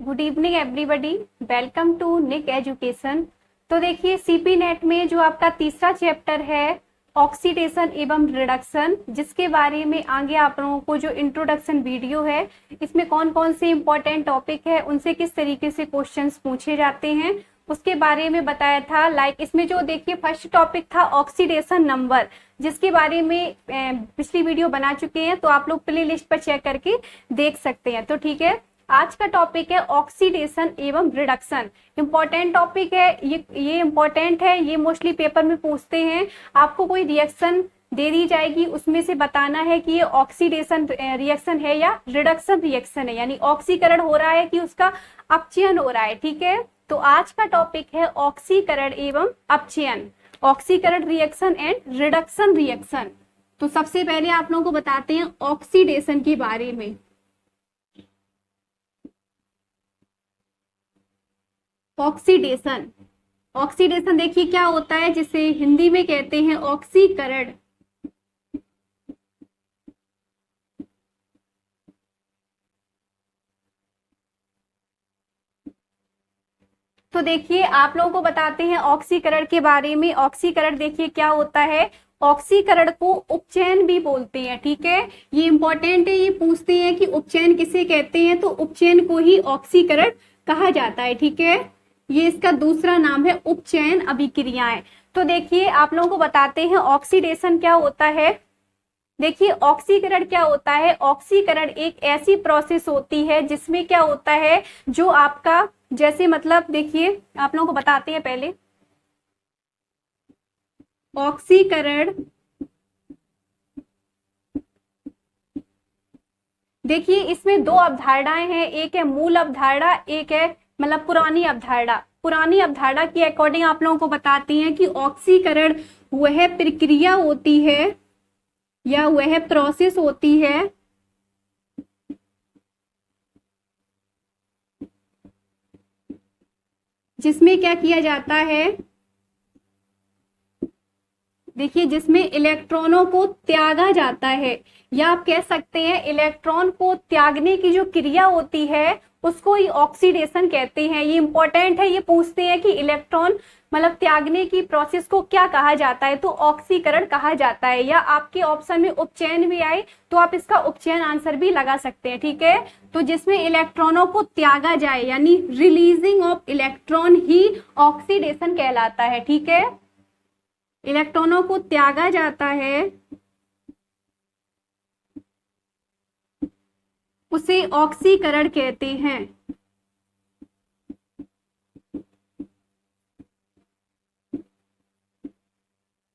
Good evening everybody, welcome to Nick education. तो देखिए CP net में जो आपका तीसरा चैप्टर है ऑक्सीडेशन एवं रिडक्शन, जिसके बारे में आगे आप लोगों को जो इंट्रोडक्शन वीडियो है इसमें कौन कौन से इंपॉर्टेंट टॉपिक है, उनसे किस तरीके से क्वेश्चंस पूछे जाते हैं उसके बारे में बताया था। लाइक इसमें जो देखिए फर्स्ट टॉपिक था ऑक्सीडेशन नंबर, जिसके बारे में पिछली वीडियो बना चुके हैं, तो आप लोग प्ले लिस्ट पर चेक करके देख सकते हैं। तो ठीक है, आज का टॉपिक है ऑक्सीडेशन एवं रिडक्शन। इंपॉर्टेंट टॉपिक है ये इंपॉर्टेंट है, ये मोस्टली पेपर में पूछते हैं। आपको कोई रिएक्शन दे दी जाएगी, उसमें से बताना है कि ये ऑक्सीडेशन रिएक्शन है या रिडक्शन रिएक्शन है, यानी ऑक्सीकरण हो रहा है कि उसका अपचयन हो रहा है। ठीक है, तो आज का टॉपिक है ऑक्सीकरण एवं अपचयन, ऑक्सीकरण रिएक्शन एंड रिडक्शन रिएक्शन। तो सबसे पहले आप लोगों को बताते हैं ऑक्सीडेशन के बारे में। ऑक्सीडेशन, ऑक्सीडेशन देखिए क्या होता है, जिसे हिंदी में कहते हैं ऑक्सीकरण। तो देखिए आप लोगों को बताते हैं ऑक्सीकरण के बारे में। ऑक्सीकरण देखिए क्या होता है, ऑक्सीकरण को उपचयन भी बोलते हैं। ठीक है, ये इंपॉर्टेंट है, ये पूछते हैं कि उपचयन किसे कहते हैं, तो उपचयन को ही ऑक्सीकरण कहा जाता है। ठीक है, ये इसका दूसरा नाम है उपचयन अभिक्रियाएं। तो देखिए आप लोगों को बताते हैं ऑक्सीडेशन क्या होता है। देखिए ऑक्सीकरण क्या होता है, ऑक्सीकरण एक ऐसी प्रोसेस होती है जिसमें क्या होता है, जो आपका जैसे मतलब देखिए आप लोगों को बताते हैं पहले ऑक्सीकरण। देखिए इसमें दो अवधारणाएं हैं, एक है मूल अवधारणा, एक है मतलब पुरानी अवधारणा। पुरानी अवधारणा के अकॉर्डिंग आप लोगों को बताती हैं कि ऑक्सीकरण वह प्रक्रिया होती है या वह प्रोसेस होती है जिसमें क्या किया जाता है, देखिए जिसमें इलेक्ट्रॉनों को त्यागा जाता है, या आप कह सकते हैं इलेक्ट्रॉन को त्यागने की जो क्रिया होती है उसको ही ऑक्सीडेशन कहते हैं। ये इंपॉर्टेंट है, ये पूछते हैं कि इलेक्ट्रॉन मतलब त्यागने की प्रोसेस को क्या कहा जाता है, तो ऑक्सीकरण कहा जाता है। या आपके ऑप्शन में उपचयन भी आए तो आप इसका उपचयन आंसर भी लगा सकते हैं। ठीक है, तो जिसमें इलेक्ट्रॉनों को त्यागा जाए यानी releasing of electron he oxidation कहलाता है। ठीक है, इलेक्ट्रॉनों को त्यागा जाता है उसे ऑक्सीकरण कहते हैं।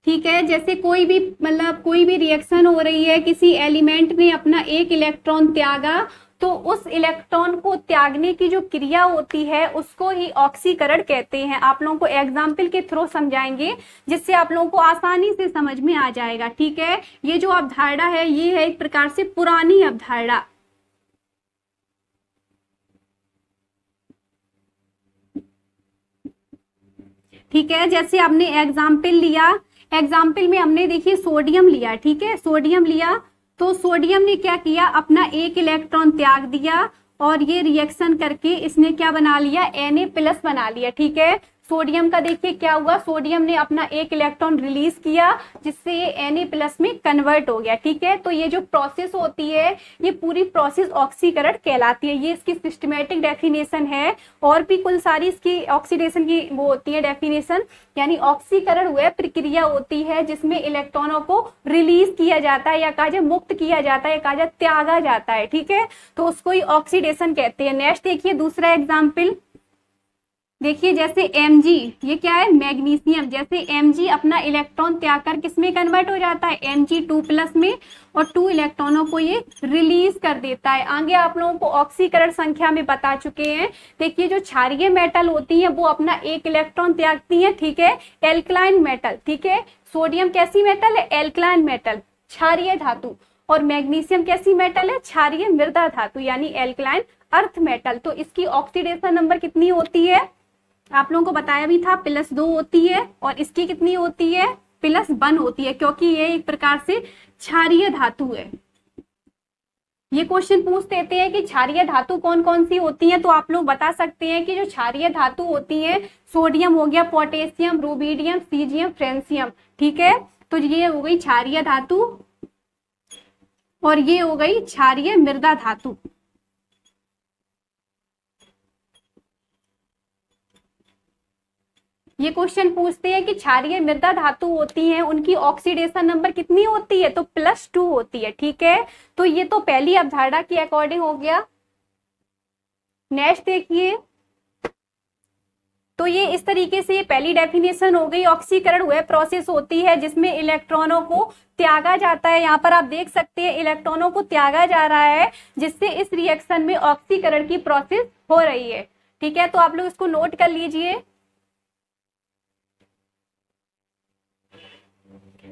ठीक है, जैसे कोई भी मतलब कोई भी रिएक्शन हो रही है, किसी एलिमेंट ने अपना एक इलेक्ट्रॉन त्यागा, तो उस इलेक्ट्रॉन को त्यागने की जो क्रिया होती है उसको ही ऑक्सीकरण कहते हैं। आप लोगों को एग्जाम्पल के थ्रू समझाएंगे जिससे आप लोगों को आसानी से समझ में आ जाएगा। ठीक है, ये जो अवधारणा है ये है एक प्रकार से पुरानी अवधारणा। ठीक है, जैसे आपने एग्जाम्पल लिया, एग्जाम्पल में हमने देखिए सोडियम लिया। ठीक है, सोडियम लिया तो सोडियम ने क्या किया, अपना एक इलेक्ट्रॉन त्याग दिया और ये रिएक्शन करके इसने क्या बना लिया, Na+ बना लिया। ठीक है, सोडियम का देखिए क्या हुआ, सोडियम ने अपना एक इलेक्ट्रॉन रिलीज किया जिससे ये Na+ में कन्वर्ट हो गया। ठीक है, तो ये जो प्रोसेस होती है ये पूरी प्रोसेस ऑक्सीकरण कहलाती है। ये इसकी सिस्टमेटिक डेफिनेशन है, और भी कुल सारी इसकी ऑक्सीडेशन की वो होती है डेफिनेशन। यानी ऑक्सीकरण वह प्रक्रिया होती है जिसमें इलेक्ट्रॉनों को रिलीज किया जाता है, या कहा जाए मुक्त किया जाता है, या कहा जाए त्यागा जाता है। ठीक है, तो उसको ही ऑक्सीडेशन कहते हैं। नेक्स्ट देखिए दूसरा एग्जाम्पल, देखिए जैसे Mg, ये क्या है मैग्नीशियम, जैसे Mg अपना इलेक्ट्रॉन त्याग कर किस में कन्वर्ट हो जाता है, Mg2+ में, और 2 इलेक्ट्रॉनों को ये रिलीज कर देता है। आगे आप लोगों को ऑक्सीकरण संख्या में बता चुके हैं। देखिए जो क्षारीय मेटल होती है वो अपना एक इलेक्ट्रॉन त्यागती है। ठीक है, एल्कलाइन मेटल। ठीक है, सोडियम कैसी मेटल है, एल्कलाइन मेटल, क्षारीय धातु, और मैग्नीशियम कैसी मेटल है, क्षारीय मृदा धातु यानी एल्कलाइन अर्थ मेटल। तो इसकी ऑक्सीडेशन नंबर कितनी होती है, आप लोगों को बताया भी था +2 होती है, और इसकी कितनी होती है, +1 होती है, क्योंकि ये एक प्रकार से क्षारीय धातु है। ये क्वेश्चन पूछ देते हैं कि क्षारीय धातु कौन कौन सी होती हैं, तो आप लोग बता सकते हैं कि जो क्षारीय धातु होती हैं, सोडियम हो गया, पोटेशियम, रुबिडियम, सीजियम, फ्रेंसियम। ठीक है, तो ये हो गई क्षारीय धातु और ये हो गई क्षारीय मृदा धातु। ये क्वेश्चन पूछते हैं कि क्षारीय मृदा धातु होती हैं, उनकी ऑक्सीडेशन नंबर कितनी होती है, तो +2 होती है। ठीक है, तो ये तो पहली अवधारणा के अकॉर्डिंग हो गया। नेक्स्ट देखिए, तो ये इस तरीके से ये पहली डेफिनेशन हो गई। ऑक्सीकरण वह प्रोसेस होती है जिसमें इलेक्ट्रॉनों को त्यागा जाता है। यहाँ पर आप देख सकते हैं इलेक्ट्रॉनों को त्यागा जा रहा है, जिससे इस रिएक्शन में ऑक्सीकरण की प्रोसेस हो रही है। ठीक है, तो आप लोग इसको नोट कर लीजिए।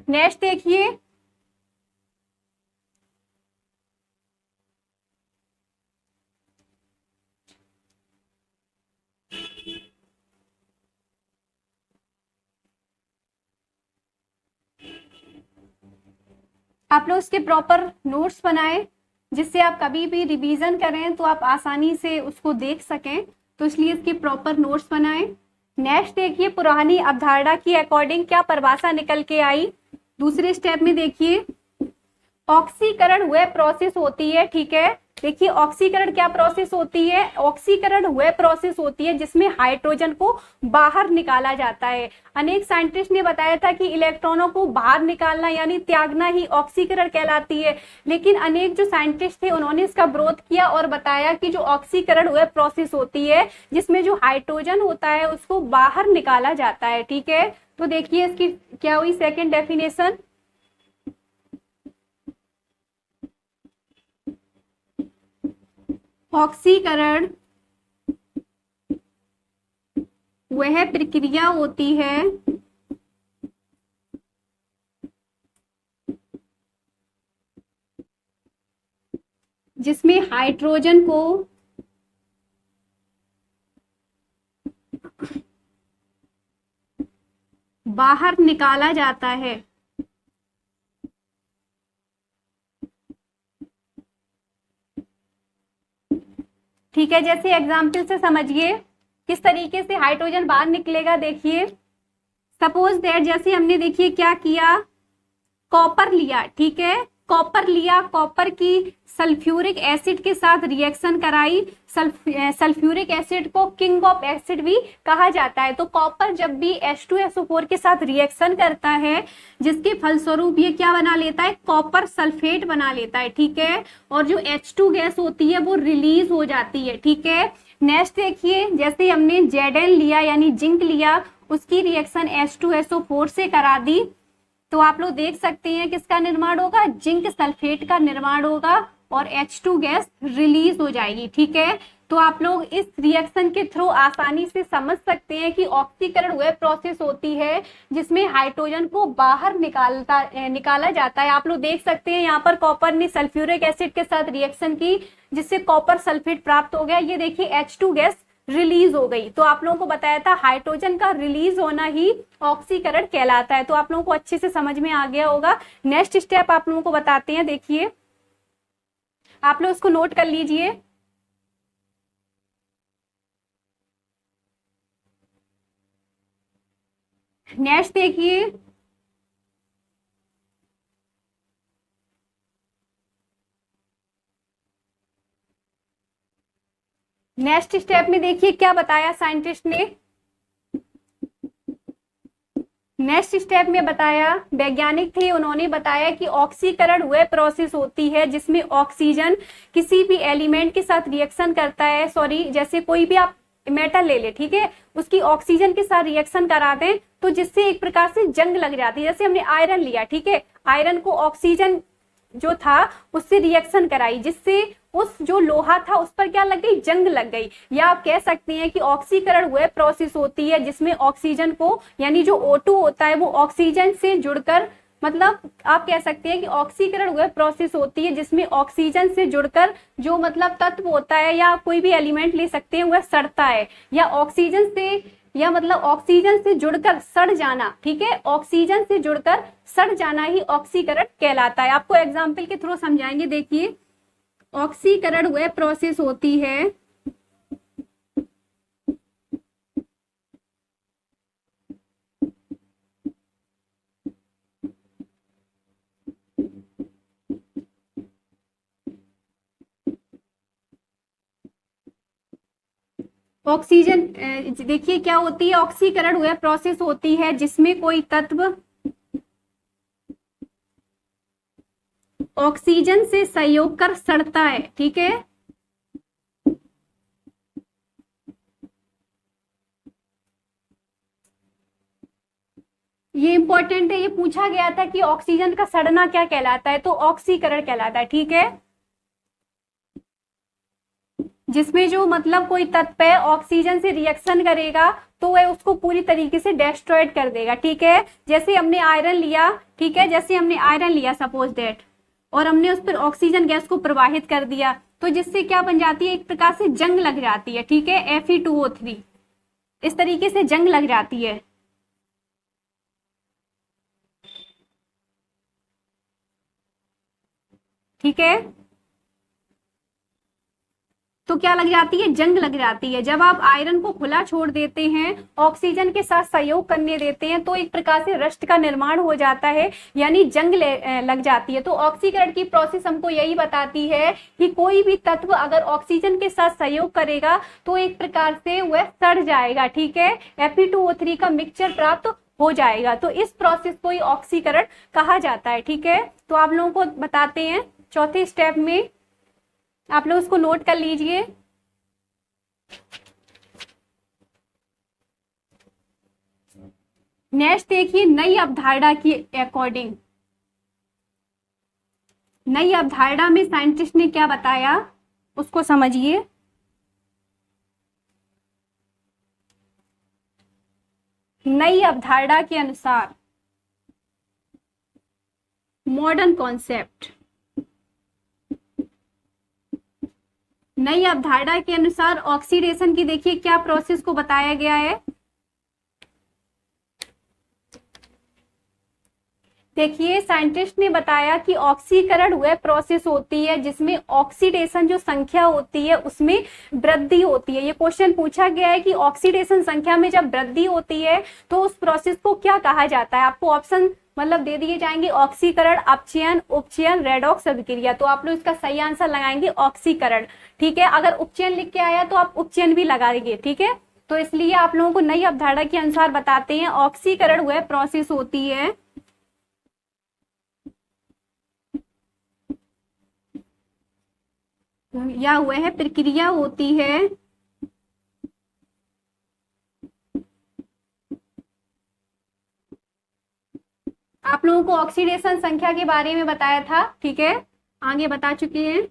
नेक्स्ट देखिए, आप लोग इसके प्रॉपर नोट्स बनाएं, जिससे आप कभी भी रिवीजन करें तो आप आसानी से उसको देख सकें, तो इसलिए इसके प्रॉपर नोट्स बनाएं। नेक्स्ट देखिए, पुरानी अवधारणा की अकॉर्डिंग क्या परिभाषा निकल के आई। दूसरे स्टेप में देखिए, ऑक्सीकरण वह प्रोसेस होती है। ठीक है, देखिए ऑक्सीकरण क्या प्रोसेस होती है, ऑक्सीकरण वह प्रोसेस होती है जिसमें हाइड्रोजन को बाहर निकाला जाता है। अनेक साइंटिस्ट ने बताया था कि इलेक्ट्रॉनों को बाहर निकालना यानी त्यागना ही ऑक्सीकरण कहलाती है, लेकिन अनेक जो साइंटिस्ट थे उन्होंने इसका विरोध किया और बताया कि जो ऑक्सीकरण वह प्रोसेस होती है जिसमें जो हाइड्रोजन होता है उसको बाहर निकाला जाता है। ठीक है, तो देखिए इसकी क्या हुई सेकेंड डेफिनेशन, ऑक्सीकरण वह प्रक्रिया होती है जिसमें हाइड्रोजन को बाहर निकाला जाता है। ठीक है, जैसे एग्जाम्पल से समझिए किस तरीके से हाइड्रोजन बाहर निकलेगा। देखिए सपोज दैट, जैसे हमने देखिए क्या किया, कॉपर लिया। ठीक है, कॉपर लिया, कॉपर की सल्फ्यूरिक एसिड के साथ रिएक्शन कराई। सल्फ्यूरिक एसिड को किंग ऑफ एसिड भी कहा जाता है। तो कॉपर जब भी H2SO4 के साथ रिएक्शन करता है, जिसके फलस्वरूप ये क्या बना लेता है, कॉपर सल्फेट बना लेता है। ठीक है, और जो H2 गैस होती है वो रिलीज हो जाती है। ठीक है, नेक्स्ट देखिए, जैसे हमने Zn लिया यानी जिंक लिया, उसकी रिएक्शन H2SO4 से करा दी, तो आप लोग देख सकते हैं किसका निर्माण होगा, जिंक सल्फेट का निर्माण होगा और H2 गैस रिलीज हो जाएगी। ठीक है, तो आप लोग इस रिएक्शन के थ्रू आसानी से समझ सकते हैं कि ऑक्सीकरण वह प्रोसेस होती है जिसमें हाइड्रोजन को बाहर निकाला जाता है। आप लोग देख सकते हैं यहाँ पर कॉपर ने सल्फ्यूरिक एसिड के साथ रिएक्शन की, जिससे कॉपर सल्फेट प्राप्त हो गया। ये देखिए H2 गैस रिलीज हो गई। तो आप लोगों को बताया था हाइड्रोजन का रिलीज होना ही ऑक्सीकरण कहलाता है। तो आप लोगों को अच्छे से समझ में आ गया होगा। नेक्स्ट स्टेप आप लोगों को बताते हैं, देखिए आप लोग इसको नोट कर लीजिए। नेक्स्ट देखिए, नेक्स्ट स्टेप में देखिए क्या बताया साइंटिस्ट ने। नेक्स्ट स्टेप में बताया, वैज्ञानिक थे, उन्होंने बताया कि ऑक्सीकरण वह प्रोसेस होती है जिसमें ऑक्सीजन किसी भी एलिमेंट के साथ रिएक्शन करता है। सॉरी, जैसे कोई भी आप मेटल ले ले, ठीक है, उसकी ऑक्सीजन के साथ रिएक्शन करा दें तो जिससे एक प्रकार से जंग लग जाती है। जैसे हमने आयरन लिया, ठीक है, आयरन को ऑक्सीजन जो था उससे रिएक्शन कराई, जिससे उस जो लोहा था उस पर क्या लग गई, जंग लग गई। या आप कह सकते हैं कि ऑक्सीकरण वह प्रोसेस होती है जिसमें ऑक्सीजन को यानी जो O2 होता है वो ऑक्सीजन से जुड़कर, मतलब आप कह सकते हैं कि ऑक्सीकरण वह प्रोसेस होती है जिसमें ऑक्सीजन से जुड़कर जो मतलब तत्व होता है या कोई भी एलिमेंट ले सकते हैं वह सड़ता है, या ऑक्सीजन से या मतलब ऑक्सीजन से जुड़कर सड़ जाना। ठीक है, ऑक्सीजन से जुड़कर सड़ जाना ही ऑक्सीकरण कहलाता है। आपको एग्जाम्पल के थ्रू समझाएंगे। देखिए ऑक्सीकरण वह प्रोसेस होती है ऑक्सीजन, देखिए क्या होती है, ऑक्सीकरण वह प्रोसेस होती है जिसमें कोई तत्व ऑक्सीजन से सहयोग कर सड़ता है। ठीक है, ये इंपॉर्टेंट है, ये पूछा गया था कि ऑक्सीजन का सड़ना क्या कहलाता है, तो ऑक्सीकरण कहलाता है। ठीक है, जिसमें जो मतलब कोई तत्व है ऑक्सीजन से रिएक्शन करेगा तो वह उसको पूरी तरीके से डेस्ट्रॉयड कर देगा। ठीक है, जैसे हमने आयरन लिया, ठीक है, जैसे हमने आयरन लिया सपोज दैट, और हमने उस पर ऑक्सीजन गैस को प्रवाहित कर दिया, तो जिससे क्या बन जाती है, एक प्रकार से जंग लग जाती है। ठीक है, Fe2O3 इस तरीके से जंग लग जाती है। ठीक है, तो क्या लग जाती है, जंग लग जाती है। जब आप आयरन को खुला छोड़ देते हैं, ऑक्सीजन के साथ सहयोग करने देते हैं, तो एक प्रकार से रस्ट का निर्माण हो जाता है, यानी जंग लग जाती है। तो ऑक्सीकरण की प्रोसेस हमको यही बताती है कि कोई भी तत्व अगर ऑक्सीजन के साथ सहयोग करेगा तो एक प्रकार से वह सड़ जाएगा। ठीक है, Fe2O3 का मिक्सचर प्राप्त हो जाएगा, तो इस प्रोसेस को ही ऑक्सीकरण कहा जाता है। ठीक है, तो आप लोगों को बताते हैं चौथे स्टेप में, आप लोग उसको नोट कर लीजिए। नेक्स्ट देखिए, नई अवधारणा की अकॉर्डिंग, नई अवधारणा में साइंटिस्ट ने क्या बताया उसको समझिए। नई अवधारणा के अनुसार, मॉडर्न कॉन्सेप्ट, नई अवधारणा के अनुसार ऑक्सीडेशन की देखिए क्या प्रोसेस को बताया गया है। देखिए साइंटिस्ट ने बताया कि ऑक्सीकरण वह प्रोसेस होती है जिसमें ऑक्सीडेशन जो संख्या होती है उसमें वृद्धि होती है। ये क्वेश्चन पूछा गया है कि ऑक्सीडेशन संख्या में जब वृद्धि होती है तो उस प्रोसेस को क्या कहा जाता है। आपको ऑप्शन मतलब दे दिए जाएंगे, ऑक्सीकरण, अपचयन, उपचयन, रेडॉक्स अभिक्रिया। तो आप लोग इसका सही आंसर लगाएंगे ऑक्सीकरण। ठीक है, अगर उपचयन लिख के आया तो आप उपचयन भी लगाएंगे। ठीक है, तो इसलिए आप लोगों को नई अवधारणा के अनुसार बताते हैं ऑक्सीकरण वह प्रोसेस होती है या वह प्रक्रिया होती है आप लोगों को ऑक्सीडेशन संख्या के बारे में बताया था। ठीक है, आगे बता चुके हैं।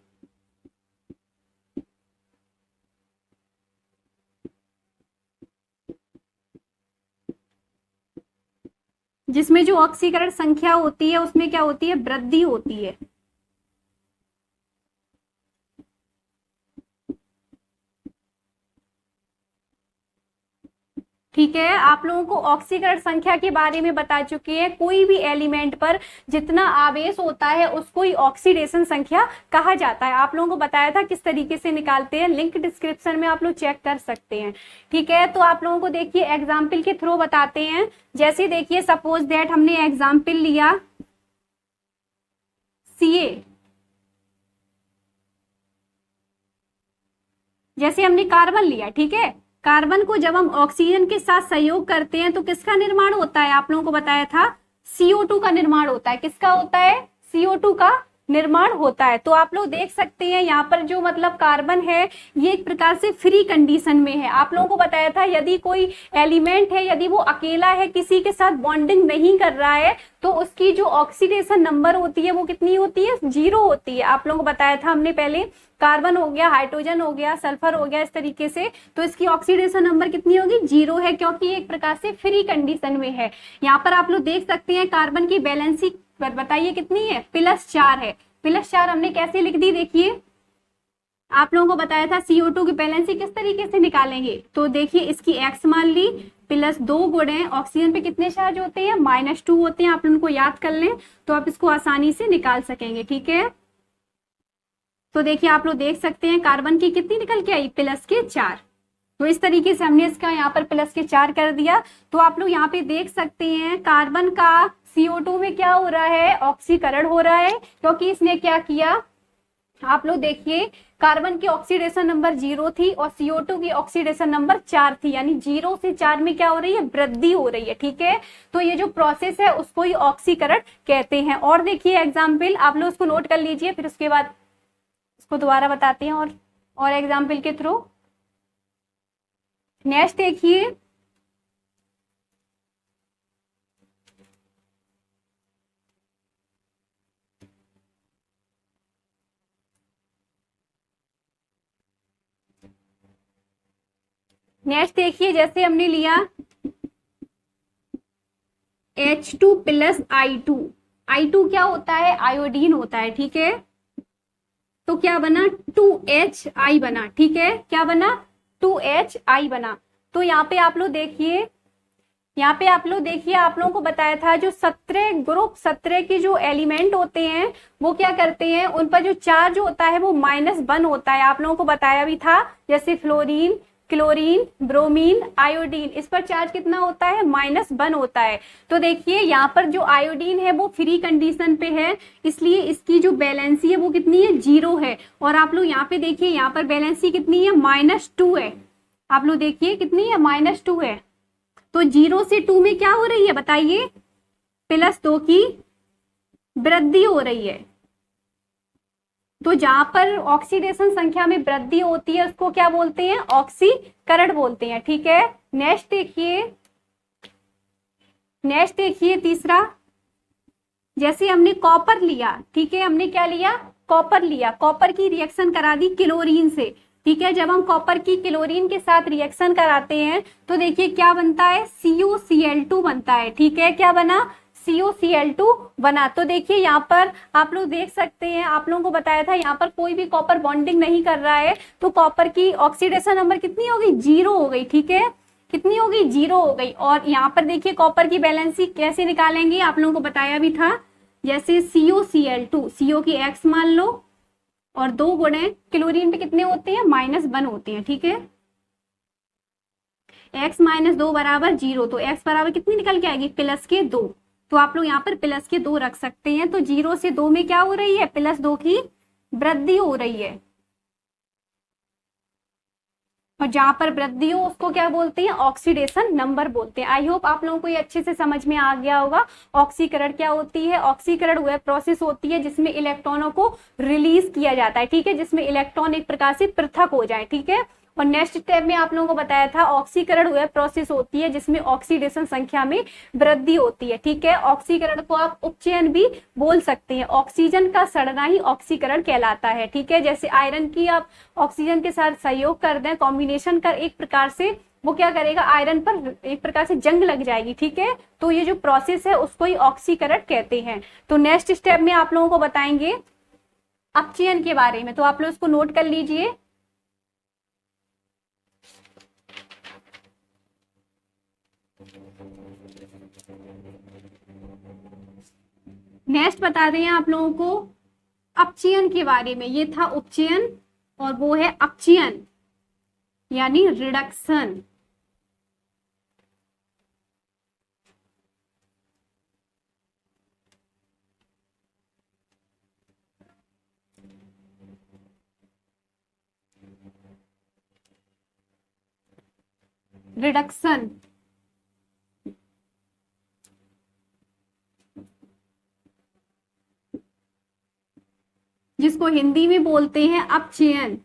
जिसमें जो ऑक्सीकरण संख्या होती है उसमें क्या होती है, वृद्धि होती है। ठीक है, आप लोगों को ऑक्सीकरण संख्या के बारे में बता चुके हैं। कोई भी एलिमेंट पर जितना आवेश होता है उसको ही ऑक्सीडेशन संख्या कहा जाता है। आप लोगों को बताया था किस तरीके से निकालते हैं, लिंक डिस्क्रिप्शन में आप लोग चेक कर सकते हैं। ठीक है, तो आप लोगों को देखिए एग्जाम्पल के थ्रू बताते हैं। जैसे देखिए सपोज दैट हमने एग्जाम्पल लिया Ca, जैसे हमने कार्बन लिया। ठीक है, कार्बन को जब हम ऑक्सीजन के साथ सहयोग करते हैं तो किसका निर्माण होता है, आप लोगों को बताया था CO2 का निर्माण होता है। किसका होता है, CO2 का निर्माण होता है। तो आप लोग देख सकते हैं यहाँ पर जो मतलब कार्बन है ये एक प्रकार से फ्री कंडीशन में है। आप लोगों को बताया था यदि कोई एलिमेंट है, यदि वो अकेला है, किसी के साथ बॉन्डिंग नहीं कर रहा है, तो उसकी जो ऑक्सीडेशन नंबर होती है वो कितनी होती है, 0 होती है। आप लोगों को बताया था हमने पहले, कार्बन हो गया, हाइड्रोजन हो गया, सल्फर हो गया, इस तरीके से। तो इसकी ऑक्सीडेशन नंबर कितनी होगी, 0 है, क्योंकि एक प्रकार से फ्री कंडीशन में है। यहाँ पर आप लोग देख सकते हैं कार्बन की बैलेंसी बताइए कितनी है, +4 है। +4 हमने कैसे लिख दी, देखिए आप लोगों को बताया था CO2 की बैलेंसी किस तरीके से निकालेंगे। तो देखिए इसकी x मान ली, +2 गुणे ऑक्सीजन पे कितने चार्ज होते हैं, -2 होते हैं। आप उनको याद कर लें तो आप इसको आसानी से निकाल सकेंगे। ठीक है, तो देखिए आप लोग देख सकते हैं कार्बन की कितनी निकल के आई, +4। तो इस तरीके से हमने इसका यहाँ पर +4 कर दिया। तो आप लोग यहाँ पे देख सकते हैं कार्बन का CO2 में क्या हो रहा है, ऑक्सीकरण हो रहा है, क्योंकि इसने क्या किया, आप लोग देखिए कार्बन की ऑक्सीडेशन नंबर 0 थी और CO2 की ऑक्सीडेशन नंबर 4 थी, यानी 0 से 4 में क्या हो रही है, वृद्धि हो रही है। ठीक है, तो ये जो प्रोसेस है उसको ही ऑक्सीकरण कहते हैं। और देखिए एग्जाम्पल आप लोग उसको नोट कर लीजिए, फिर उसके बाद इसको दोबारा बताते हैं और एग्जाम्पल के थ्रू। नेक्स्ट देखिए, जैसे हमने लिया H2 + I2। I2 क्या होता है, आयोडीन होता है। ठीक है, तो क्या बना, 2HI बना। ठीक है, क्या बना, 2HI बना। तो यहाँ पे आप लोग देखिए, आप लोगों को बताया था जो 17 ग्रुप 17 के जो एलिमेंट होते हैं वो क्या करते हैं, उन पर जो चार्ज होता है वो -1 होता है। आप लोगों को बताया भी था, जैसे फ्लोरीन, क्लोरीन, ब्रोमीन, आयोडीन, इस पर चार्ज कितना होता है, -1 होता है। तो देखिए यहाँ पर जो आयोडीन है वो फ्री कंडीशन पे है, इसलिए इसकी जो बैलेंसी है वो कितनी है, 0 है। और आप लोग यहाँ पे देखिए, यहाँ पर बैलेंसी कितनी है, -2 है। आप लोग देखिए कितनी है, -2 है। तो 0 से 2 में क्या हो रही है बताइए, +2 की वृद्धि हो रही है। तो जहां पर ऑक्सीडेशन संख्या में वृद्धि होती है उसको क्या बोलते हैं, ऑक्सीकरण बोलते हैं। ठीक है, नेक्स्ट देखिए तीसरा, जैसे हमने कॉपर लिया। ठीक है, हमने क्या लिया, कॉपर लिया, कॉपर की रिएक्शन करा दी क्लोरीन से। ठीक है, जब हम कॉपर की क्लोरीन के साथ रिएक्शन कराते हैं तो देखिए क्या बनता है, CuCl2 बनता है। ठीक है, क्या बना, CuCl2 बना। तो देखिए यहाँ पर आप लोग देख सकते हैं, आप लोगों को बताया था यहाँ पर कोई भी कॉपर बॉन्डिंग नहीं कर रहा है, तो कॉपर की ऑक्सीडेशन नंबर कितनी हो गई, 0 हो गई। ठीक है, कितनी होगी, 0 हो गई। और यहाँ पर देखिए कॉपर की बैलेंसी कैसे निकालेंगे, आप लोगों को बताया भी था, जैसे CuCl2, CO की X मान लो और 2 गुणे क्लोरीन पे कितने होते हैं, -1 होते हैं। ठीक है, X - 2 = 0, तो X बराबर कितनी निकल के आएगी, +2। तो आप लोग यहाँ पर +2 रख सकते हैं। तो 0 से 2 में क्या हो रही है, +2 की वृद्धि हो रही है। और जहां पर वृद्धि हो उसको क्या बोलते हैं, ऑक्सीडेशन नंबर बोलते हैं। आई होप आप लोगों को ये अच्छे से समझ में आ गया होगा। ऑक्सीकरण क्या होती है, ऑक्सीकरण वह प्रोसेस होती है जिसमें इलेक्ट्रॉनों को रिलीज किया जाता है। ठीक है, जिसमें इलेक्ट्रॉन एक प्रकार से पृथक हो जाए। ठीक है, और नेक्स्ट स्टेप में आप लोगों को बताया था ऑक्सीकरण वह प्रोसेस होती है जिसमें ऑक्सीडेशन संख्या में वृद्धि होती है। ठीक है, ऑक्सीकरण को आप उपचयन भी बोल सकते हैं। ऑक्सीजन का सड़ना ही ऑक्सीकरण कहलाता है। ठीक है, जैसे आयरन की आप ऑक्सीजन के साथ सहयोग कर दें, कॉम्बिनेशन कर, एक प्रकार से वो क्या करेगा, आयरन पर एक प्रकार से जंग लग जाएगी। ठीक है, तो ये जो प्रोसेस है उसको ही ऑक्सीकरण कहते हैं। तो नेक्स्ट स्टेप में आप लोगों को बताएंगे अपचयन के बारे में, तो आप लोग इसको नोट कर लीजिए। नेक्स्ट बता रहे हैं आप लोगों को अपचयन के बारे में। ये था उपचयन और वो है अपचयन यानी रिडक्शन। रिडक्शन जिसको हिंदी में बोलते हैं अपचयन।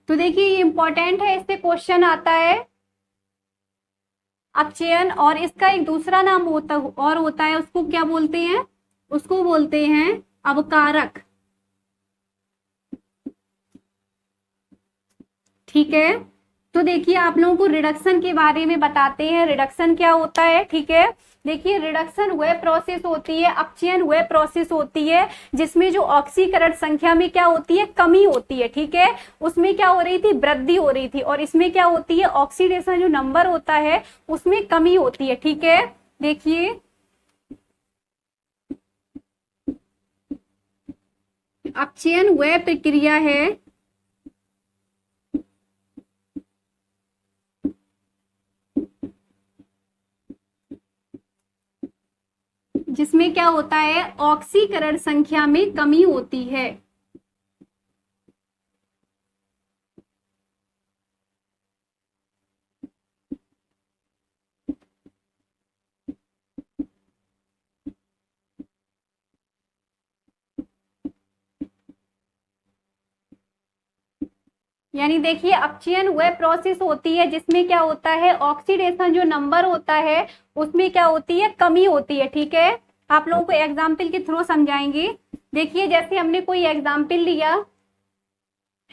तो देखिए ये इंपॉर्टेंट है, इससे क्वेश्चन आता है अपचयन। और इसका एक दूसरा नाम होता है, उसको क्या बोलते हैं, उसको बोलते हैं अवकारक। ठीक है, तो देखिए आप लोगों को रिडक्शन के बारे में बताते हैं, रिडक्शन क्या होता है। ठीक है, देखिए रिडक्शन वह प्रोसेस होती है, अपचयन वह प्रोसेस होती है जिसमें जो ऑक्सीकरण संख्या में क्या होती है, कमी होती है। ठीक है, उसमें क्या हो रही थी, वृद्धि हो रही थी, और इसमें क्या होती है, ऑक्सीडेशन जो नंबर होता है उसमें कमी होती है। ठीक है, देखिए अपचयन वह प्रक्रिया है जिसमें क्या होता है, ऑक्सीकरण संख्या में कमी होती है। यानी देखिए, अपचयन वह प्रोसेस होती है जिसमें क्या होता है, ऑक्सीडेशन जो नंबर होता है उसमें क्या होती है, कमी होती है। ठीक है, आप लोगों को एग्जाम्पल के थ्रू समझाएंगे। देखिए, जैसे हमने कोई एग्जाम्पल लिया,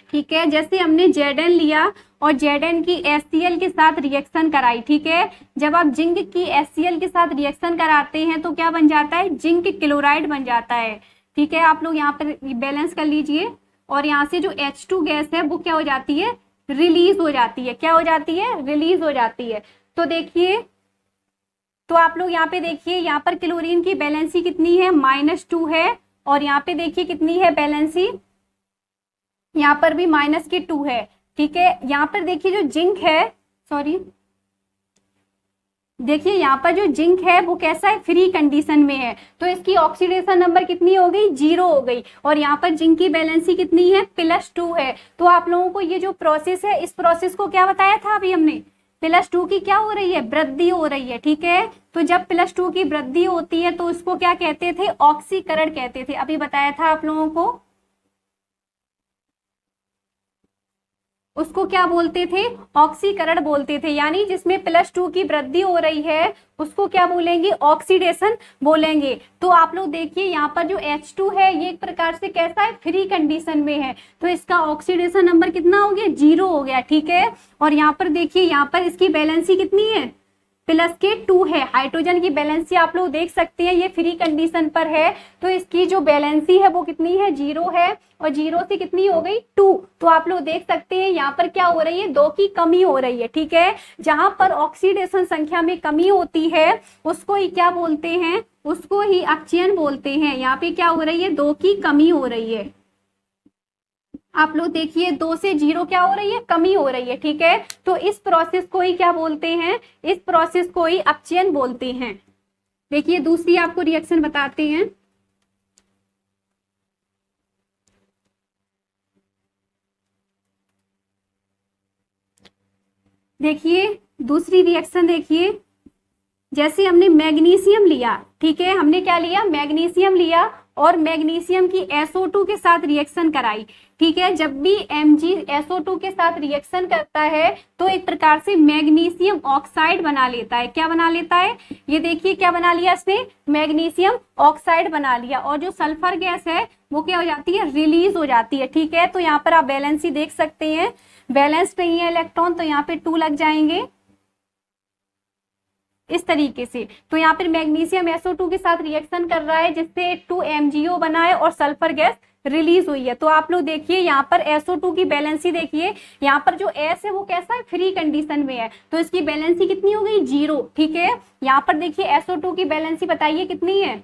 ठीक है, जैसे हमने Zn लिया और Zn की HCl के साथ रिएक्शन कराई। ठीक है, जब आप जिंक की HCl के साथ रिएक्शन कराते हैं तो क्या बन जाता है, जिंक क्लोराइड बन जाता है। ठीक है, आप लोग यहाँ पर बैलेंस कर लीजिए, और यहाँ से जो H2 गैस है वो क्या हो जाती है, रिलीज हो जाती है। क्या हो जाती है, रिलीज हो जाती है। तो देखिए, तो आप लोग यहाँ पे देखिए, यहाँ पर क्लोरीन की बैलेंसी कितनी है, -2 है, और यहाँ पे देखिए कितनी है बैलेंसी, यहाँ पर भी -2 है। ठीक है, यहाँ पर देखिए जो जिंक है, सॉरी, देखिए यहाँ पर जो जिंक है वो कैसा है, फ्री कंडीशन में है, तो इसकी ऑक्सीडेशन नंबर कितनी हो गई, 0 हो गई, और यहाँ पर जिंक की बैलेंसी कितनी है, +2 है। तो आप लोगों को ये जो प्रोसेस है, इस प्रोसेस को क्या बताया था अभी हमने, +2 की क्या हो रही है, वृद्धि हो रही है। ठीक है, तो जब +2 की वृद्धि होती है तो उसको क्या कहते थे, ऑक्सीकरण कहते थे। अभी बताया था आप लोगों को, उसको क्या बोलते थे, ऑक्सीकरण बोलते थे। यानी जिसमें +2 की वृद्धि हो रही है उसको क्या बोलेंगे, ऑक्सीडेशन बोलेंगे। तो आप लोग देखिए, यहाँ पर जो H2 है ये एक प्रकार से कैसा है, फ्री कंडीशन में है, तो इसका ऑक्सीडेशन नंबर कितना हो गया, 0 हो गया। ठीक है, और यहाँ पर देखिए, यहाँ पर इसकी बैलेंसी कितनी है, +2 है। हाइड्रोजन की बैलेंसी आप लोग देख सकते हैं, ये फ्री कंडीशन पर है, तो इसकी जो बैलेंसी है वो कितनी है, 0 है, और 0 से कितनी हो गई, 2। तो आप लोग देख सकते हैं यहाँ पर क्या हो रही है, 2 की कमी हो रही है। ठीक है, जहां पर ऑक्सीडेशन संख्या में कमी होती है उसको ही क्या बोलते हैं, उसको ही अपचयन बोलते हैं। यहाँ पे क्या हो रही है, 2 की कमी हो रही है। आप लोग देखिए, 2 से 0 क्या हो रही है, कमी हो रही है। ठीक है, तो इस प्रोसेस को ही क्या बोलते हैं, इस प्रोसेस को ही अपचयन बोलते हैं। देखिए, दूसरी आपको रिएक्शन बताते हैं। देखिए, दूसरी रिएक्शन देखिए, जैसे हमने मैग्नीशियम लिया, ठीक है, हमने क्या लिया, मैग्नीशियम लिया, और मैग्नीशियम की SO2 के साथ रिएक्शन कराई। ठीक है, जब भी MgSO2 के साथ रिएक्शन करता है तो एक प्रकार से मैग्नीशियम ऑक्साइड बना लेता है। क्या बना लेता है, ये देखिए क्या बना लिया इसने, मैग्नीशियम ऑक्साइड बना लिया, और जो सल्फर गैस है वो क्या हो जाती है, रिलीज हो जाती है। ठीक है, तो यहाँ पर आप बैलेंसी देख सकते हैं, बैलेंस नहीं है इलेक्ट्रॉन, तो यहाँ पे 2 लग जाएंगे इस तरीके से। तो यहाँ पर मैग्नीशियम SO2 के साथ रिएक्शन कर रहा है जिससे 2 MgO बना है और सल्फर गैस रिलीज हुई है। तो आप लोग देखिए, यहाँ पर SO2 की बैलेंसी देखिए, यहाँ पर जो S है वो कैसा है, फ्री कंडीशन में है, तो इसकी बैलेंसी कितनी हो गई, 0। ठीक है, यहाँ पर देखिए SO2 की बैलेंसी बताइए कितनी है,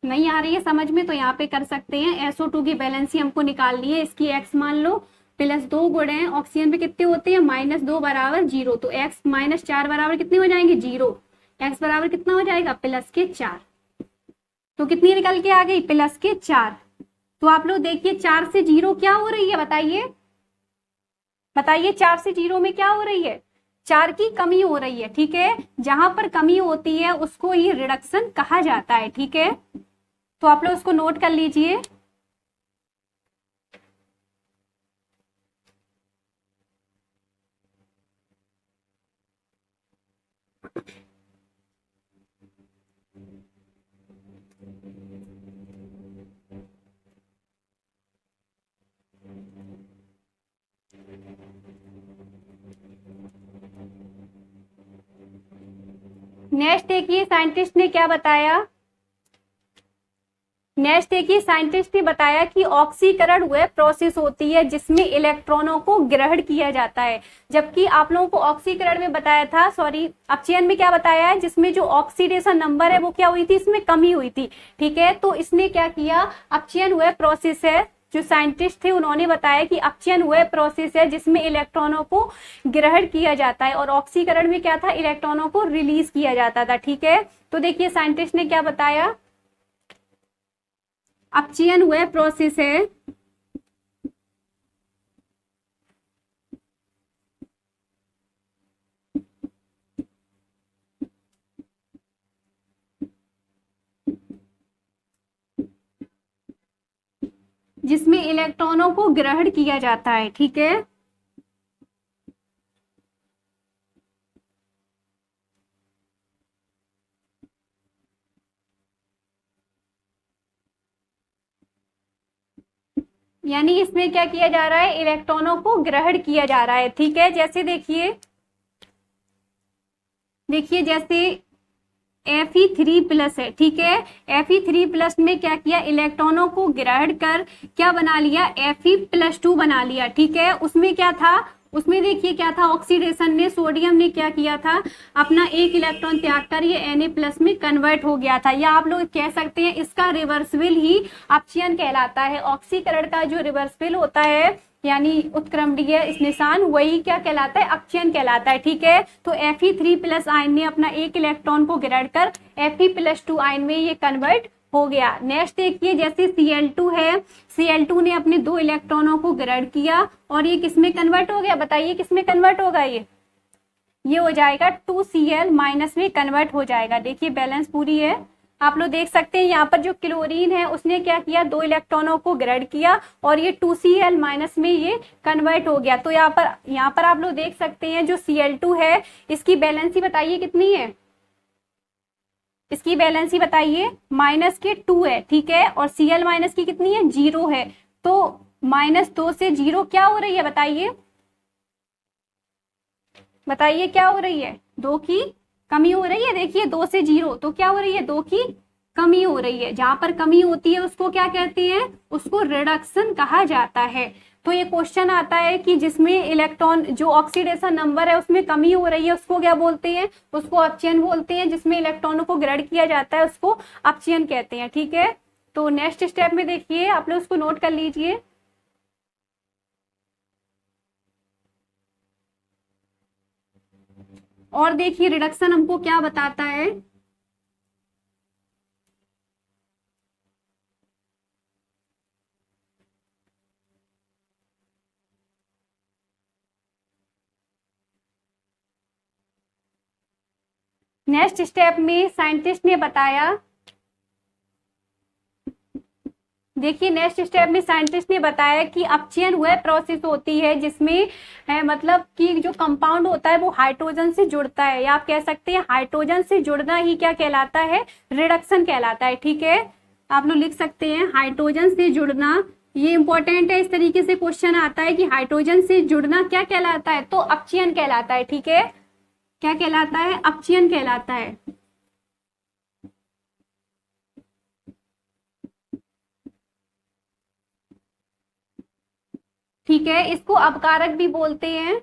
नहीं आ रही है समझ में, तो यहाँ पे कर सकते हैं, SO2 की बैलेंसी हमको निकालनी है, इसकी x मान लो, +2 गुणे ऑक्सीजन पे कितने होते हैं, -2 बराबर 0, तो x -4 बराबर कितने हो जाएंगे, 0। x बराबर कितना हो जाएगा, +4, तो कितनी निकल के आ गई, +4। तो आप लोग देखिए, 4 से 0 क्या हो रही है, बताइए बताइए, 4 से 0 में क्या हो रही है, 4 की कमी हो रही है। ठीक है, जहां पर कमी होती है उसको ही रिडक्शन कहा जाता है। ठीक है, तो आप लोग इसको नोट कर लीजिए। नेक्स्ट देखिए, साइंटिस्ट ने क्या बताया, नेक्स्ट देखिए, साइंटिस्ट ने बताया कि ऑक्सीकरण वह प्रोसेस होती है जिसमें इलेक्ट्रॉनों को ग्रहण किया जाता है। जबकि आप लोगों को ऑक्सीकरण में बताया था, सॉरी अपचयन में क्या बताया है, जिसमें जो ऑक्सीडेशन नंबर है वो क्या हुई थी, इसमें कमी हुई थी। ठीक है, तो इसने क्या किया, अपचयन वह प्रोसेस है, जो साइंटिस्ट थे उन्होंने बताया कि अपचयन वह प्रोसेस है जिसमें इलेक्ट्रॉनों को ग्रहण किया जाता है और ऑक्सीकरण में क्या था, इलेक्ट्रॉनों को रिलीज किया जाता था। ठीक है, तो देखिए साइंटिस्ट ने क्या बताया, अपचयन वह प्रोसेस है जिसमें इलेक्ट्रॉनों को ग्रहण किया जाता है। ठीक है, यानी इसमें क्या किया जा रहा है, इलेक्ट्रॉनों को ग्रहण किया जा रहा है। ठीक है, जैसे देखिए जैसे Fe3+ है। ठीक है, Fe3+ में क्या किया, इलेक्ट्रॉनों को ग्रहण कर क्या बना लिया, Fe+2 बना लिया। ठीक है, उसमें क्या था, उसमें देखिए क्या था, ऑक्सीडेशन ने, सोडियम ने क्या किया था, अपना एक इलेक्ट्रॉन त्याग कर ये Na+ में कन्वर्ट हो गया था, या आप लोग कह सकते हैं इसका रिवर्सिबल ही अपचयन कहलाता है। ऑक्सीकरण का जो रिवर्सिबल होता है यानी उत्क्रमणीय निशान, वही क्या कहलाता है, अपचयन कहलाता है। ठीक है, तो Fe3+ आयन ने अपना एक इलेक्ट्रॉन को ग्रहण कर Fe+2 आयन में ये कन्वर्ट हो गया। नेक्स्ट देखिए, जैसे Cl2 है, Cl2 ने अपने 2 इलेक्ट्रॉनों को ग्रहण किया और ये किसमें कन्वर्ट हो गया, बताइए किसमें कन्वर्ट होगा, ये हो जाएगा 2Cl- में कन्वर्ट हो जाएगा। देखिए बैलेंस पूरी है, आप लोग देख सकते हैं यहाँ पर जो क्लोरीन है उसने क्या किया, 2 इलेक्ट्रॉनों को ग्रहण किया और ये 2Cl- में ये कन्वर्ट हो गया। तो यहाँ पर आप लोग देख सकते हैं जो Cl2 है इसकी बैलेंस ही बताइए कितनी है, इसकी बैलेंस ही बताइए, -2 है। ठीक है, और Cl- की कितनी है, 0 है। तो -2 से 0 क्या हो रही है, बताइए क्या हो रही है, 2 की कमी हो रही है। देखिए 2 से 0 तो क्या हो रही है, 2 की कमी हो रही है। जहां पर कमी होती है उसको क्या कहते हैं, उसको रिडक्शन कहा जाता है। तो ये क्वेश्चन आता है कि जिसमें इलेक्ट्रॉन जो ऑक्सीडेशन नंबर है उसमें कमी हो रही है उसको क्या बोलते हैं, उसको अपचयन बोलते हैं। जिसमें इलेक्ट्रॉनों को ग्रहण किया जाता है उसको अपचयन कहते हैं। ठीक है, तो नेक्स्ट स्टेप में देखिए, आप लोग उसको नोट कर लीजिए। और देखिए रिडक्शन हमको क्या बताता है, नेक्स्ट स्टेप में साइंटिस्ट ने बताया, देखिए नेक्स्ट स्टेप में साइंटिस्ट ने बताया कि अपचयन वह प्रोसेस होती है जिसमें मतलब कि जो कंपाउंड होता है वो हाइड्रोजन से जुड़ता है, या आप कह सकते हैं हाइड्रोजन से जुड़ना ही क्या कहलाता है, रिडक्शन कहलाता है। ठीक है, आप लोग लिख सकते हैं हाइड्रोजन से जुड़ना, ये इंपॉर्टेंट है। इस तरीके से क्वेश्चन आता है कि हाइड्रोजन से जुड़ना क्या कहलाता है, तो अपचयन कहलाता है। ठीक है, क्या कहलाता है, अपचयन कहलाता है। ठीक है, इसको अपकारक भी बोलते हैं।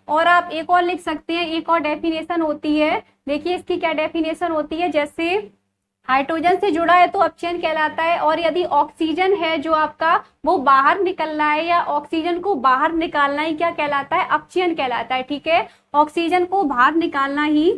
और आप एक और लिख सकते हैं, एक और डेफिनेशन होती है, देखिए इसकी क्या डेफिनेशन होती है, जैसे हाइड्रोजन से जुड़ा है तो अपचयन कहलाता है, और यदि ऑक्सीजन है जो आपका वो बाहर निकलना है या ऑक्सीजन को बाहर निकालना ही क्या कहलाता है, अपचयन कहलाता है। ठीक है, ऑक्सीजन को बाहर निकालना ही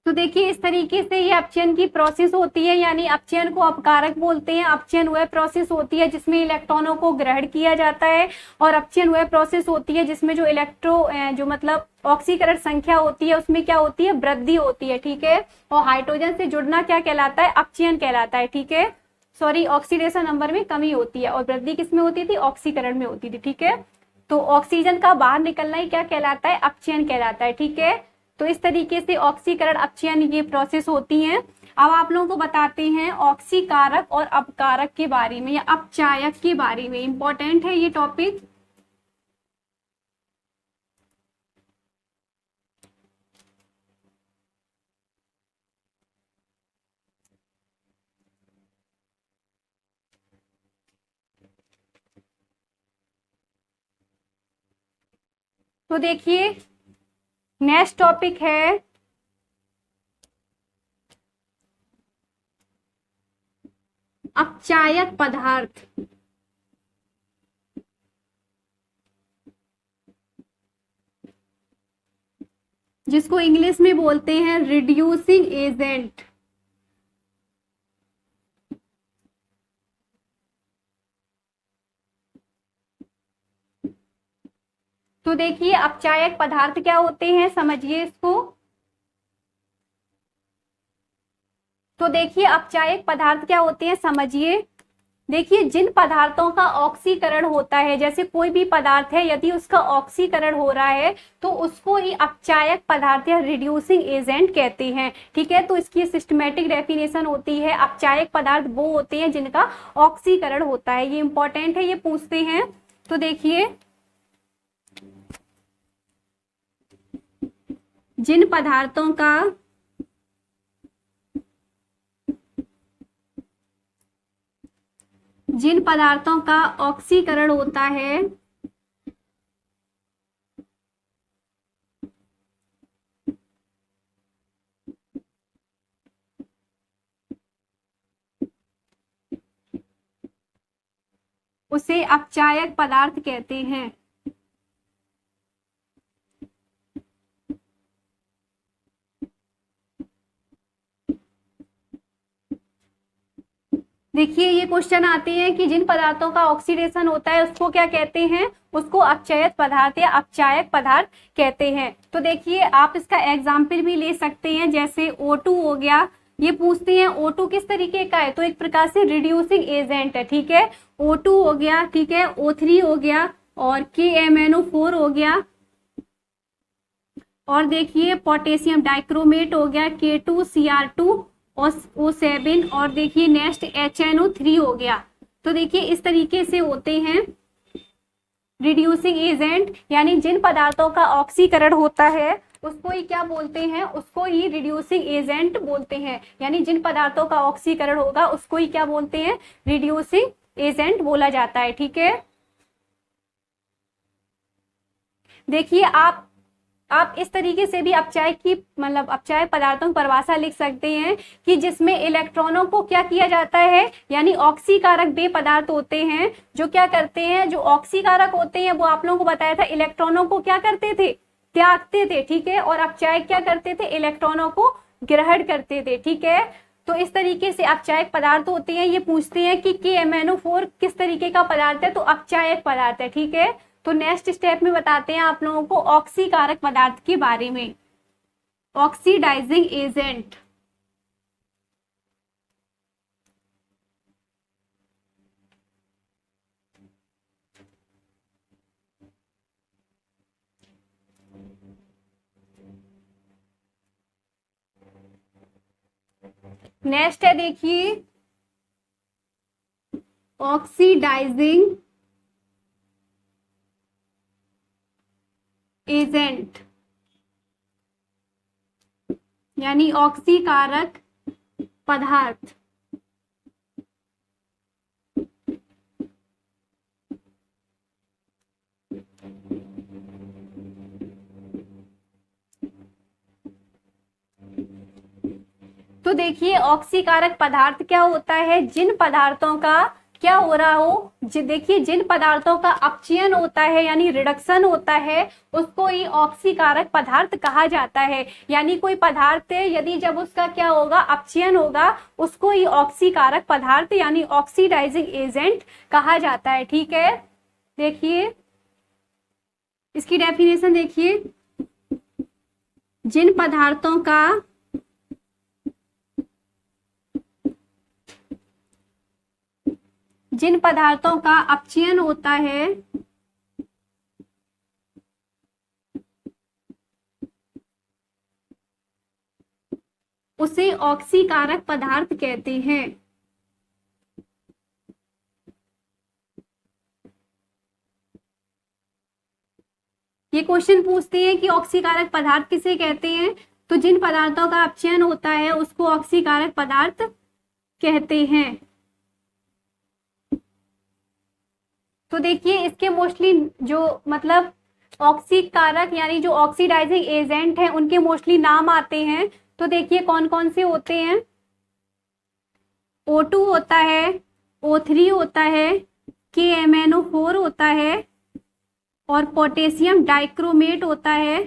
तो देखिए इस तरीके से ये अपचयन की प्रोसेस होती है, यानी अपचयन को अपकारक बोलते हैं। अपचयन वह प्रोसेस होती है जिसमें इलेक्ट्रॉनों को ग्रहण किया जाता है, और अपचयन वह प्रोसेस होती है जिसमें जो जो मतलब ऑक्सीकरण संख्या होती है उसमें क्या होती है, वृद्धि होती है। ठीक है, और हाइड्रोजन से जुड़ना क्या कहलाता है, अपचयन कहलाता है। ठीक है, सॉरी ऑक्सीडेशन नंबर में कमी होती है, और वृद्धि किसमें होती थी, ऑक्सीकरण में होती थी। ठीक है, तो ऑक्सीजन का बाहर निकलना ही क्या कहलाता है, अपचयन कहलाता है। ठीक है, तो इस तरीके से ऑक्सीकरण अपचयन ये प्रोसेस होती है। अब आप लोगों को बताते हैं ऑक्सीकारक और अपकारक के बारे में या अपचायक के बारे में, इंपॉर्टेंट है ये टॉपिक। तो देखिए नेक्स्ट टॉपिक है अपचायक पदार्थ, जिसको इंग्लिश में बोलते हैं रिड्यूसिंग एजेंट। तो देखिए अपचायक पदार्थ क्या होते हैं, समझिए इसको। तो देखिए अपचायक पदार्थ क्या होते हैं, समझिए। देखिए जिन पदार्थों का ऑक्सीकरण होता है, जैसे कोई भी पदार्थ है यदि उसका ऑक्सीकरण हो रहा है तो उसको ही अपचायक पदार्थ या रिड्यूसिंग एजेंट कहते हैं। ठीक है, तो इसकी सिस्टमेटिक डेफिनेशन होती है, अपचायक पदार्थ वो होते हैं जिनका ऑक्सीकरण होता है। ये इंपॉर्टेंट है, ये पूछते हैं। तो देखिए जिन पदार्थों का ऑक्सीकरण होता है उसे अपचायक पदार्थ कहते हैं। देखिए ये क्वेश्चन आते हैं कि जिन पदार्थों का ऑक्सीडेशन होता है उसको क्या कहते हैं, उसको अपचयक पदार्थ या अपचायक पदार्थ कहते हैं। तो देखिए आप इसका एग्जाम्पल भी ले सकते हैं, जैसे O2 हो गया। ये पूछते हैं O2 किस तरीके का है, तो एक प्रकार से रिड्यूसिंग एजेंट है। ठीक है, O2 हो गया, ठीक है, O3 हो गया और KMnO4 हो गया। और देखिए पोटेशियम डाइक्रोमेट हो गया, K2Cr2 और O7। और देखिए नेक्स्ट HNO3 हो गया। तो देखिए इस तरीके से होते हैं रिड्यूसिंग एजेंट, यानी जिन पदार्थों का ऑक्सीकरण होता है उसको ही क्या बोलते हैं, उसको ही रिड्यूसिंग एजेंट बोलते हैं। यानी जिन पदार्थों का ऑक्सीकरण होगा उसको ही क्या बोलते हैं, रिड्यूसिंग एजेंट बोला जाता है। ठीक है, देखिए आप इस तरीके से भी अपचाय की मतलब अपचाय पदार्थों की परिभाषा लिख सकते हैं कि जिसमें इलेक्ट्रॉनों को क्या किया जाता है, यानी ऑक्सीकारक वे पदार्थ होते हैं जो क्या करते हैं, जो ऑक्सीकारक होते हैं वो आप लोगों को बताया था इलेक्ट्रॉनों को क्या करते थे, त्यागते थे। ठीक है, और अपचाय क्या करते थे, इलेक्ट्रॉनों को ग्रहण करते थे। ठीक है, तो इस तरीके से अपचायक पदार्थ होते हैं। ये पूछते हैं कि KMnO4 किस तरीके का पदार्थ है, तो अपचायक पदार्थ है। ठीक है, तो नेक्स्ट स्टेप में बताते हैं आप लोगों को ऑक्सीकारक पदार्थ के बारे में, ऑक्सीडाइजिंग एजेंट। नेक्स्ट है देखिए ऑक्सीडाइजिंग एजेंट, यानी ऑक्सीकारक पदार्थ। तो देखिए ऑक्सीकारक पदार्थ क्या होता है, जिन पदार्थों का क्या हो रहा हो, देखिए जिन पदार्थों का अपचयन होता है यानी रिडक्शन होता है उसको ही ऑक्सीकारक पदार्थ कहा जाता है। यानी कोई पदार्थ है यदि जब उसका क्या होगा, अपचयन होगा, उसको ही ऑक्सीकारक पदार्थ यानी ऑक्सीडाइजिंग एजेंट कहा जाता है। ठीक है, देखिए इसकी डेफिनेशन देखिए, जिन पदार्थों का अपचयन होता है उसे ऑक्सीकारक पदार्थ कहते हैं। ये क्वेश्चन पूछते हैं कि ऑक्सीकारक पदार्थ किसे कहते हैं, तो जिन पदार्थों का अपचयन होता है उसको ऑक्सीकारक पदार्थ कहते हैं। तो देखिए इसके मोस्टली जो मतलब ऑक्सीकारक यानी जो ऑक्सीडाइजिंग एजेंट हैं उनके मोस्टली नाम आते हैं। तो देखिए कौन कौन से होते हैं, O2 होता है, O3 होता है, KMnO4 होता है और पोटेशियम डाइक्रोमेट होता है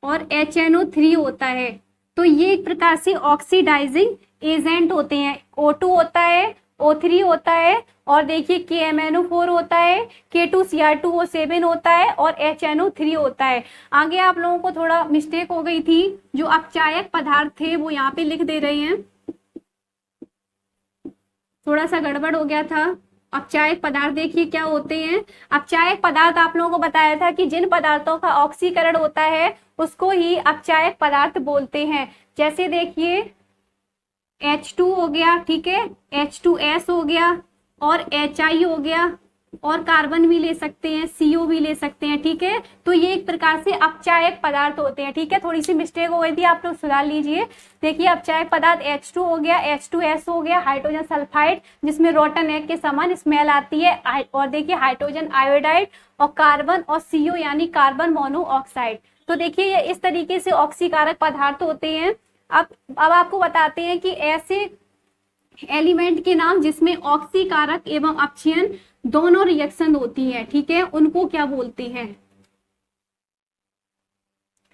और HNO3 होता है। तो ये एक प्रकार से ऑक्सीडाइजिंग एजेंट होते हैं। O2 होता है, O3 होता है और देखिए KMnO4 होता है, K2Cr2O7 होता है और HNO3 होता है। आगे आप लोगों को थोड़ा मिस्टेक हो गई थी, जो अपचायक पदार्थ थे वो यहाँ पे लिख दे रहे हैं, थोड़ा सा गड़बड़ हो गया था। अपचायक पदार्थ देखिए क्या होते हैं। अपचायक पदार्थ आप लोगों को बताया था कि जिन पदार्थों का ऑक्सीकरण होता है उसको ही अपचायक पदार्थ बोलते हैं। जैसे देखिए H2 हो गया, ठीक है, H2S हो गया और HI हो गया और कार्बन भी ले सकते हैं, CO भी ले सकते हैं, ठीक है। तो ये एक प्रकार से अपचायक पदार्थ होते हैं, ठीक है। थोड़ी सी मिस्टेक हो गई थी, आप लोग सुधार लीजिए। देखिए अपचायक पदार्थ H2 हो गया, H2S हो गया, हाइड्रोजन सल्फाइड जिसमें रोटन एग के समान स्मेल आती है, और देखिए हाइड्रोजन आयोडाइड और कार्बन और CO यानी कार्बन मोनोऑक्साइड। तो देखिए ये इस तरीके से ऑक्सीकारक पदार्थ होते हैं। अब आपको बताते हैं कि ऐसे एलिमेंट के नाम जिसमें ऑक्सीकारक एवं अपचयन दोनों रिएक्शन होती है, ठीक है, उनको क्या बोलते हैं,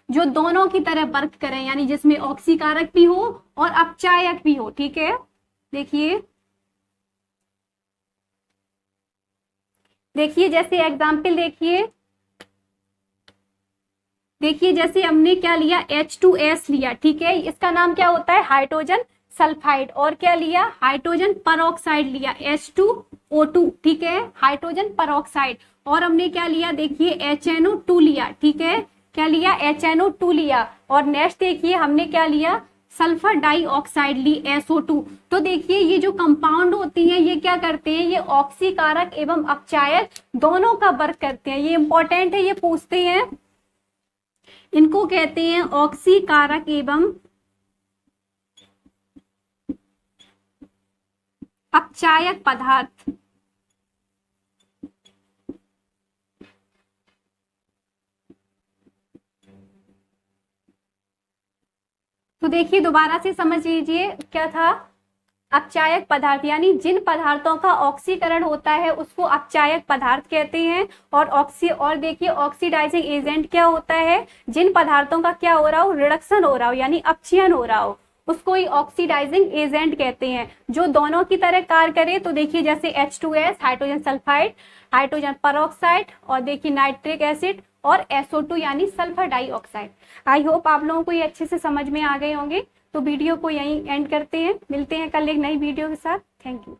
जो दोनों की तरह वर्क करें, यानी जिसमें ऑक्सीकारक भी हो और अपचायक भी हो, ठीक है। देखिए जैसे एग्जाम्पल देखिए जैसे हमने क्या लिया, H2S लिया, ठीक है, इसका नाम क्या होता है, हाइड्रोजन सल्फाइड, और क्या लिया, हाइड्रोजन परऑक्साइड लिया, H2O2, ठीक है, हाइड्रोजन परऑक्साइड। और हमने क्या लिया, देखिए HNO2 लिया, ठीक है, क्या लिया, HNO2 लिया। और नेक्स्ट देखिए हमने क्या लिया, सल्फर डाइऑक्साइड ली, SO2। तो देखिए ये जो कंपाउंड होती हैं ये क्या करते हैं, ये ऑक्सीकारक एवं अपचायक दोनों का वर्क करते हैं। ये इंपॉर्टेंट है, ये पूछते हैं, इनको कहते हैं ऑक्सीकारक एवं अपचायक पदार्थ। तो देखिए दोबारा से समझ लीजिए क्या था, अपचायक पदार्थ यानी जिन पदार्थों का ऑक्सीकरण होता है उसको अपचायक पदार्थ कहते हैं। और देखिए ऑक्सीडाइजिंग एजेंट क्या होता है, जिन पदार्थों का क्या हो रहा हो, रिडक्शन हो रहा हो यानी अपचयन हो रहा हो, उसको ही ऑक्सीडाइजिंग एजेंट कहते हैं, जो दोनों की तरह कार्य करे। तो देखिए जैसे H2S hydrogen sulphide, hydrogen peroxide और देखिए नाइट्रिक एसिड और SO2 यानी सल्फर डाइऑक्साइड। आई होप आप लोगों को ये अच्छे से समझ में आ गए होंगे। तो वीडियो को यहीं एंड करते हैं, मिलते हैं कल एक नई वीडियो के साथ। Thank you.